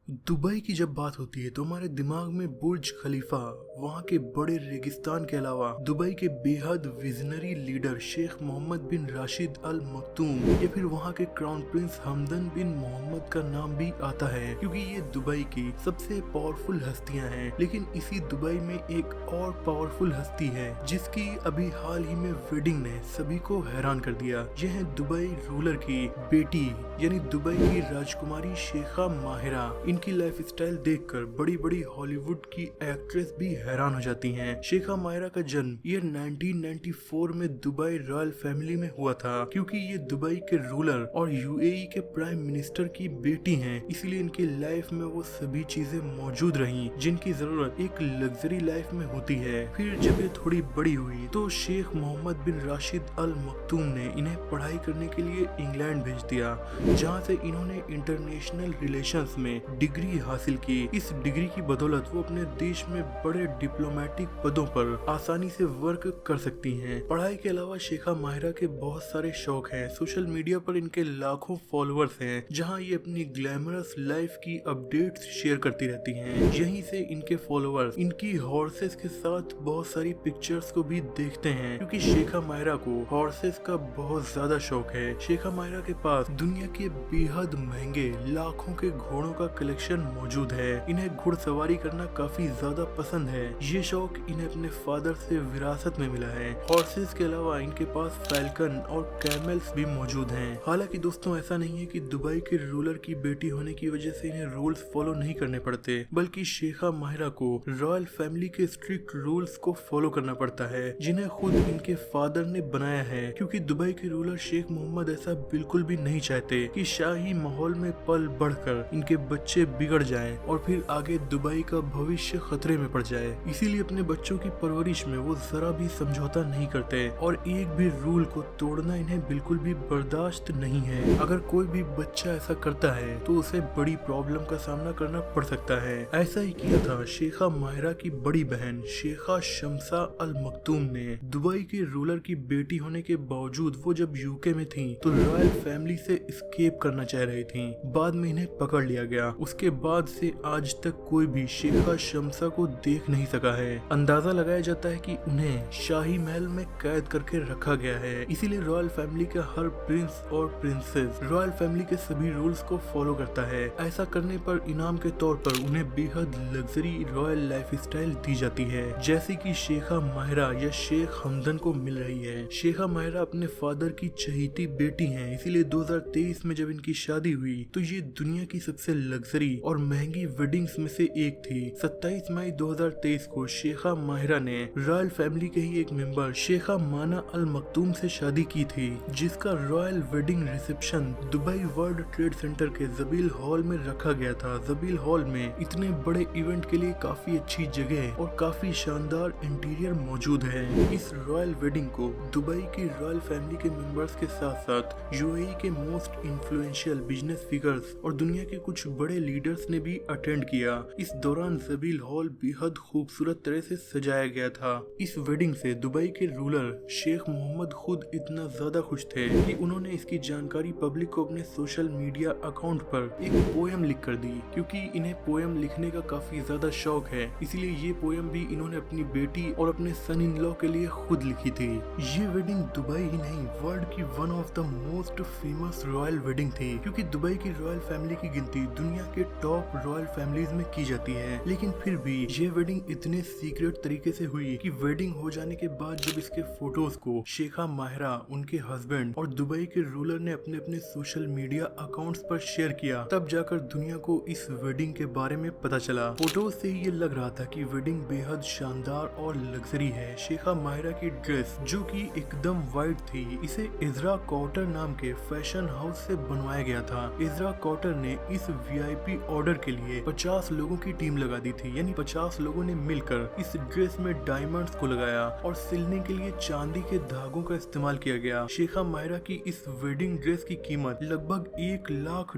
Dubai की जब बात होती है तो हमारे दिमाग में बुर्ज खलीफा, वहाँ के बड़े रेगिस्तान के अलावा दुबई के बेहद विजनरी लीडर शेख मोहम्मद बिन राशिद अल मक्तूम या फिर वहाँ के क्राउन प्रिंस हमदन बिन मोहम्मद का नाम भी आता है, क्योंकि ये दुबई की सबसे पावरफुल हस्तियाँ हैं। लेकिन इसी दुबई में एक और पावरफुल हस्ती है जिसकी अभी हाल ही में वेडिंग ने सभी को हैरान कर दिया। यह है दुबई रूलर की बेटी यानी दुबई की राजकुमारी शेखा माहिरा। इनकी लाइफ स्टाइल देखकर बड़ी बड़ी हॉलीवुड की एक्ट्रेस भी हैरान हो जाती हैं। शेखा माहिरा का जन्म ईयर 1994 में दुबई रॉयल फैमिली में हुआ था। क्योंकि ये दुबई के रूलर और यूएई के प्राइम मिनिस्टर की बेटी हैं, इसलिए इनकी लाइफ में वो सभी चीजें मौजूद रही जिनकी जरूरत एक लग्जरी लाइफ में होती है। फिर जब ये थोड़ी बड़ी हुई तो शेख मोहम्मद बिन राशिद अल मक्तूम ने इन्हें पढ़ाई करने के लिए इंग्लैंड भेज दिया, जहाँ से इन्होंने इंटरनेशनल रिलेशंस में डिग्री हासिल की। इस डिग्री की बदौलत वो अपने देश में बड़े डिप्लोमेटिक पदों पर आसानी से वर्क कर सकती हैं। पढ़ाई के अलावा शेखा माहिरा के बहुत सारे शौक हैं। सोशल मीडिया पर इनके लाखों फॉलोअर्स हैं, जहां ये अपनी ग्लैमरस लाइफ की अपडेट्स शेयर करती रहती हैं। यहीं से इनके फॉलोअर्स इनकी हॉर्सेस के साथ बहुत सारी पिक्चर्स को भी देखते हैं, क्योंकि शेखा माहिरा को हॉर्सेस का बहुत ज्यादा शौक है। शेखा माहिरा के पास दुनिया के बेहद महंगे लाखों के घोड़ों का कलेक्शन मौजूद है। इन्हें घुड़सवारी करना काफी ज्यादा पसंद है। ये शौक इन्हें अपने फादर से विरासत में मिला है। हॉर्सेस के अलावा इनके पास फैल्कन और कैमल्स भी मौजूद हैं। हालांकि दोस्तों, ऐसा नहीं है कि दुबई के रूलर की बेटी होने की वजह से इन्हें रूल्स फॉलो नहीं करने पड़ते, बल्कि शेखा माहिरा को रॉयल फैमिली के स्ट्रिक्ट रूल्स को फॉलो करना पड़ता है, जिन्हें खुद इनके फादर ने बनाया है। क्योंकि दुबई के रूलर शेख मोहम्मद ऐसा बिल्कुल भी नहीं चाहते कि शाही माहौल में पल बढ़कर इनके बच्चे बिगड़ जाएं और फिर आगे दुबई का भविष्य खतरे में पड़ जाए। इसीलिए अपने बच्चों की परवरिश में वो जरा भी समझौता नहीं करते और एक भी रूल को तोड़ना इन्हें बिल्कुल भी बर्दाश्त नहीं है। अगर कोई भी बच्चा ऐसा करता है तो उसे बड़ी प्रॉब्लम का सामना करना पड़ सकता है। ऐसा ही किया था शेखा माहिरा की बड़ी बहन शेखा शम्सा अल मक्तूम ने। दुबई के रूलर की बेटी होने के बावजूद वो जब यूके में थी तो रॉयल फैमिली से एस्केप करना चाह रही थी। बाद में इन्हें पकड़ लिया गया। उसके बाद से आज तक कोई भी शेखा शम्सा को देख नहीं सका है। अंदाजा लगाया जाता है कि उन्हें शाही महल में कैद करके रखा गया है। इसीलिए रॉयल फैमिली का हर प्रिंस और प्रिंसेस रॉयल फैमिली के सभी रूल्स को फॉलो करता है। ऐसा करने पर इनाम के तौर पर उन्हें बेहद लग्जरी रॉयल लाइफ स्टाइल दी जाती है, जैसे कि शेखा माहिरा या शेख हमदन को मिल रही है। शेखा माहिरा अपने फादर की चहेती बेटी है, इसीलिए 2023 में जब इनकी शादी हुई तो ये दुनिया की सबसे लग्जरी और महंगी वेडिंग्स में से एक थी। 27 मई 2023 को शेखा माहिरा ने रॉयल फैमिली के ही एक मेंबर शेखा माना अल मक्तूम से शादी की थी, जिसका royal wedding reception Dubai world trade centre के जबील हॉल में रखा गया था। जबील हॉल में इतने बड़े इवेंट के लिए काफी अच्छी जगह और काफी शानदार इंटीरियर मौजूद है। इस रॉयल वेडिंग को दुबई की रॉयल फैमिली के मेंबर्स के साथ साथ यूएई के मोस्ट इन्फ्लुएंशियल बिजनेस फिगर्स और दुनिया के कुछ बड़े लीडर्स ने भी अटेंड किया। इस दौरान जबील हॉल बेहद खूबसूरत तरह से सजाया गया था। इस वेडिंग से दुबई के रूलर शेख मोहम्मद खुद इतना ज्यादा खुश थे कि उन्होंने इसकी जानकारी पब्लिक को अपने सोशल मीडिया अकाउंट पर एक पोयम लिख कर दी। क्योंकि इन्हें पोयम लिखने का काफी ज्यादा शौक है, इसलिए ये पोयम भी इन्होंने अपनी बेटी और अपने सन इन लॉ के लिए खुद लिखी थी। ये वेडिंग दुबई ही नहीं, वर्ल्ड की one of the most famous royal wedding थी। क्योंकि दुबई की रॉयल फैमिली की गिनती दुनिया के टॉप रॉयल फैमिलीज में की जाती है, लेकिन फिर भी ये वेडिंग इतने सीक्रेट तरीके से हुई कि वेडिंग हो जाने के बाद जब इसके फोटोज को शेखा माहिरा, उनके हस्बैंड और दुबई के रूलर ने अपने अपने सोशल मीडिया अकाउंट्स पर शेयर किया, तब जाकर दुनिया को इस वेडिंग के बारे में पता चला। फोटोज से ही ये लग रहा था कि वेडिंग बेहद शानदार और लग्जरी है। शेखा माहिरा की ड्रेस जो कि एकदम व्हाइट थी, इसे इजरा कॉटर नाम के फैशन हाउस से बनवाया गया था। इजरा कॉटर ने इस वीआईपी ऑर्डर के लिए 50 लोगों की टीम लगा दी थी, यानी 50 लोगों ने मिलकर इस ड्रेस में डायमंड्स को लगाया और सिलने के लिए चांदी के धागों का इस्तेमाल किया गया। शेखा माहिरा की इस वेडिंग ड्रेस की कीमत लगभग $1 लाख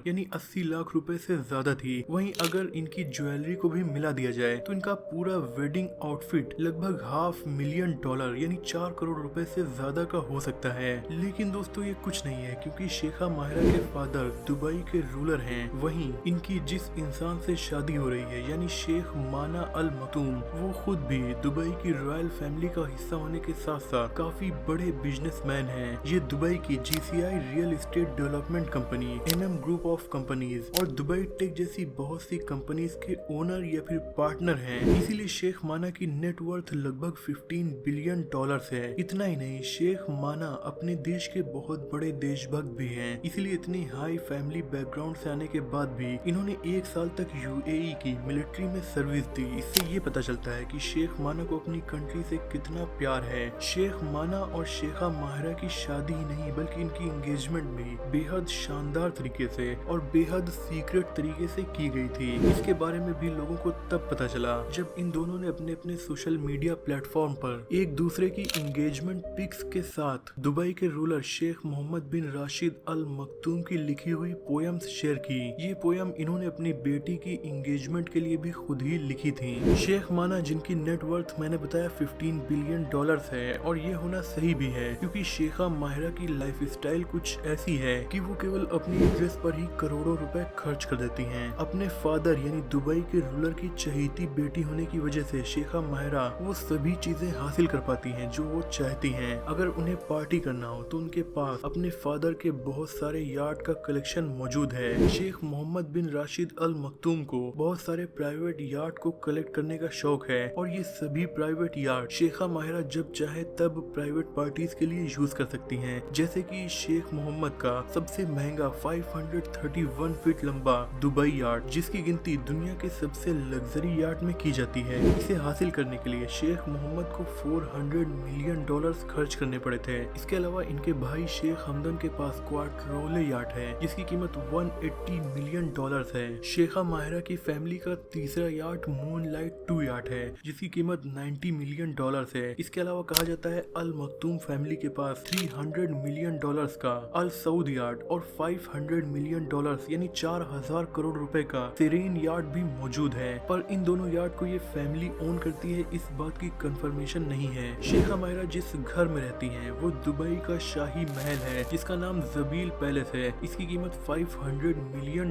यानी 80 लाख रुपए से ज्यादा थी। वहीं अगर इनकी ज्वेलरी को भी मिला दिया जाए तो इनका पूरा वेडिंग आउटफिट लगभग $500,000 यानी 4 करोड़ रुपए से ज्यादा का हो सकता है। लेकिन दोस्तों, ये कुछ नहीं है, क्योंकि शेखा माहिरा के फादर दुबई के रूलर हैं। वहीं इनकी जिस इंसान से शादी हो रही है यानी शेख माना अल मक्तूम, वो खुद भी दुबई की रॉयल फैमिली का हिस्सा होने के साथ साथ काफी बड़े बिजनेसमैन हैं। ये दुबई की GCI real estate development company, MM group of companies और दुबई टेक जैसी बहुत सी कंपनीज के ओनर या फिर पार्टनर हैं। इसीलिए शेख माना की नेटवर्थ लगभग $15 बिलियन है। इतना ही नहीं, शेख माना अपने देश के बहुत बड़े देशभक्त भी हैं। इसलिए इतनी हाई फैमिली बैकग्राउंड से आने के बाद भी इन्होंने 1 साल तक UAE की मिलिट्री में सर्विस दी। इससे ये पता चलता है कि शेख माना को अपनी कंट्री से कितना प्यार है। शेख माना और शेखा माहिरा की शादी ही नहीं बल्कि इनकी एंगेजमेंट भी बेहद शानदार तरीके से और बेहद सीक्रेट तरीके से की गई थी। इसके बारे में भी लोगों को तब पता चला जब इन दोनों ने अपने अपने सोशल मीडिया प्लेटफॉर्म पर एक दूसरे की एंगेजमेंट पिक्स के साथ दुबई के रूलर शेख मोहम्मद बिन राशिद अल मक्तूम की लिखी हुई पोयम्स शेयर की। ये पोयम इन्होंने अपनी बेटी की एंगेजमेंट के लिए भी खुद ही लिखी थी। शेख माना जिनकी नेटवर्थ मैंने बताया $15 बिलियन है और ये होना सही भी है क्योंकि शेखा माहिरा की लाइफ स्टाइल कुछ ऐसी है कि वो केवल अपनी ड्रेस पर ही करोड़ों रुपए खर्च कर देती हैं। अपने फादर यानी दुबई के रूलर की चहेती बेटी होने की वजह से शेखा माहिरा वो सभी चीजें हासिल कर पाती हैं जो वो चाहती हैं। अगर उन्हें पार्टी करना हो तो उनके पास अपने फादर के बहुत सारे यार्ड का कलेक्शन मौजूद है। शेख मोहम्मद बिन राशिद अल मक्तूम को बहुत सारे प्राइवेट यार्ड को कलेक्ट करने का शौक है और ये सभी प्राइवेट यार्ड शेखा माहिरा जब चाहे तब प्राइवेट पार्टीज के लिए यूज कर सकती हैं। जैसे कि शेख मोहम्मद का सबसे महंगा 531 फीट लंबा दुबई यार्ड, जिसकी गिनती दुनिया के सबसे लग्जरी यार्ड में की जाती है। इसे हासिल करने के लिए शेख मोहम्मद को $400 मिलियन खर्च करने पड़े थे। इसके अलावा इनके भाई शेख हमदन के पास क्वाड्रोले यार्ड है जिसकी कीमत $180 मिलियन है। शेखा माहिरा की फैमिली का तीसरा यार्ड मूनलाइट 2 यार्ड है जिसकी कीमत $90 मिलियन है। इसके अलावा कहा जाता है अल मक्तूम फैमिली के पास $300 मिलियन का अल सऊद यार्ड और $500 मिलियन यानी 4000 करोड़ रुपए का सेरेन यार्ड भी मौजूद है। पर इन दोनों यार्ड को ये फैमिली ओन करती है इस बात की कंफर्मेशन नहीं है। शेखा माहिरा जिस घर में रहती हैं वो दुबई का शाही महल है जिसका नाम जबील पैलेस है। इसकी कीमत $500 मिलियन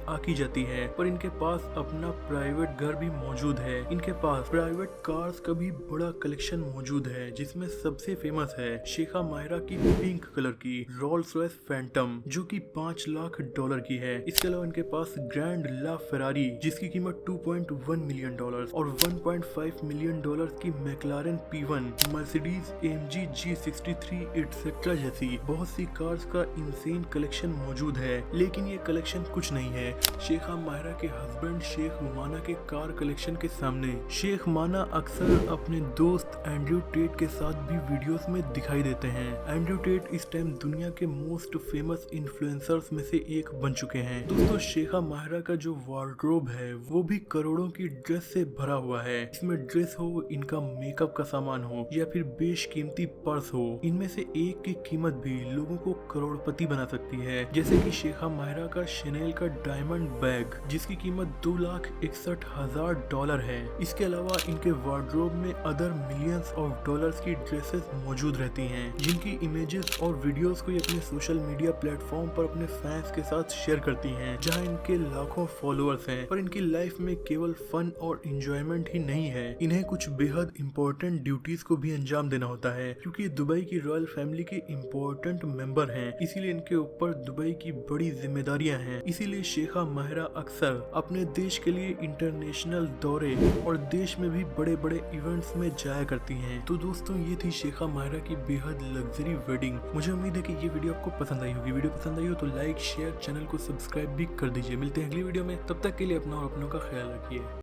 आकी जाती है। पर इनके पास अपना प्राइवेट घर भी मौजूद है। इनके पास प्राइवेट कार्स का भी बड़ा कलेक्शन मौजूद है जिसमें सबसे फेमस है शेखा माहिरा की पिंक कलर की रोल्स रॉयस फैंटम जो कि $5 लाख की है। इसके अलावा इनके पास ग्रैंड ला फेरारी जिसकी कीमत $2.1 मिलियन और $1.5 मिलियन की McLaren P1, Mercedes AMG G63 etcetera जैसी बहुत सी कार्स का इंसेन कलेक्शन मौजूद है। लेकिन ये कलेक्शन कुछ नहीं है शेखा माहिरा के हस्बैंड शेख माना के कार कलेक्शन के सामने। शेख माना अक्सर अपने दोस्त एंड्रयू टेट के साथ भी वीडियोस में दिखाई देते हैं। एंड्रयू टेट इस टाइम दुनिया के मोस्ट फेमस इन्फ्लुएंसर्स में से एक बन चुके हैं। दोस्तों शेखा माहिरा का जो वार्डरोब है वो भी करोड़ों की ड्रेस से भरा हुआ है। इसमें ड्रेस हो, इनका मेकअप का सामान हो या फिर बेशकीमती पर्स हो, इनमें से एक की कीमत भी लोगों को करोड़पति बना सकती है। जैसे कि शेखा माहिरा का शनेल का डायमंड बैग जिसकी कीमत $2,61,000 है। इसके अलावा इनके वार्डरोब में अदर मिलियंस ऑफ डॉलर्स की ड्रेसेस मौजूद रहती हैं जिनकी इमेजेस और वीडियोस को ये अपने सोशल मीडिया प्लेटफॉर्म पर अपने फैंस के साथ शेयर करती हैं जहां इनके लाखों फॉलोअर्स हैं। पर इनकी लाइफ में केवल फन और एंजॉयमेंट ही नहीं है, इन्हें कुछ बेहद इंपॉर्टेंट ड्यूटीज को भी अंजाम देना होता है क्योंकि दुबई की रॉयल फैमिली के इम्पोर्टेंट मेंबर हैं। इसीलिए इनके ऊपर दुबई की बड़ी जिम्मेदारियां हैं। इसीलिए शेखा माहिरा अक्सर अपने देश के लिए इंटरनेशनल दौरे और देश में भी बड़े बड़े इवेंट्स में जाया करती हैं। तो दोस्तों ये थी शेखा माहिरा की बेहद लग्जरी वेडिंग। मुझे उम्मीद है कि ये वीडियो आपको पसंद आई होगी। वीडियो पसंद आई हो तो लाइक शेयर, चैनल को सब्सक्राइब भी कर दीजिए। मिलते हैं अगली वीडियो में, तब तक के लिए अपना और अपनों का ख्याल रखिए।